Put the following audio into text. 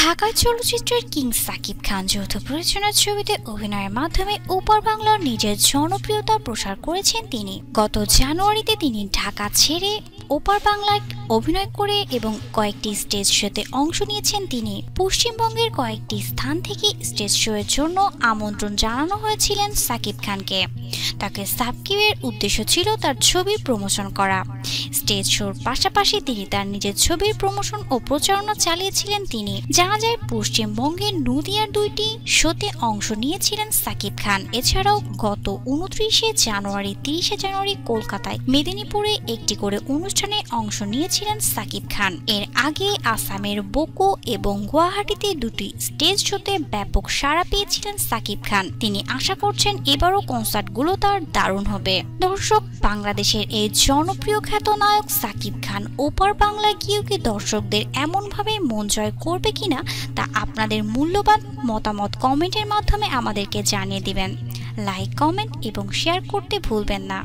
ঢাকা চলচ্চিত্রের কিং সাকিব খান যৌথ প্রযোজনার ছবিতে অভিনয়ের মাধ্যমে ওপার বাংলার নিজের জনপ্রিয়তা প্রসার করেছেন তিনি। গত জানুয়ারিতে তিনি ঢাকা ছেড়ে ওপার বাংলায় অভিনয় করে এবং কয়েকটি স্টেজ শোতে অংশ নিয়েছেন তিনি। পশ্চিমবঙ্গের কয়েকটি স্থান থেকে স্টেজ শো এর জন্য আমন্ত্রণ জানানো হয়েছিলেন সাকিব খানকে। তাকে সাকিবের উদ্দেশ্য ছিল তার ছবির প্রমোশন করা। স্টেজ শোর পাশাপাশি তিনি তার নিজের ছবির প্রমোশন ও প্রচারণা চালিয়েছিলেন তিনি। জানা যায় পশ্চিমবঙ্গের নদিয়ার 2টি শোতে অংশ নিয়েছিলেন সাকিব খান। এছাড়াও গত 29 জানুয়ারি 30 জানুয়ারি কলকাতায় মেদিনীপুরে একটি করে অনুষ্ঠানে অংশ নিয়েছিলেন সাকিব খান। এর আগে আসামের বোকো এবং গুয়াহাটিতে 2টি স্টেজ শোতে ব্যাপক সাড়া পেয়েছিলেন সাকিব খান। তিনি আশা করছেন এবারও কনসার্টগুলো তার দারুণ হবে। দর্শক, বাংলাদেশের এই জনপ্রিয় খ্যাত নায়ক সাকিব খান ওপার বাংলায় গিয়েও কি দর্শকদের এমনভাবে মন জয় করবে কিনা তা আপনাদের মূল্যবান মতামত কমেন্টের মাধ্যমে আমাদেরকে জানিয়ে দিবেন। লাইক, কমেন্ট এবং শেয়ার করতে ভুলবেন না।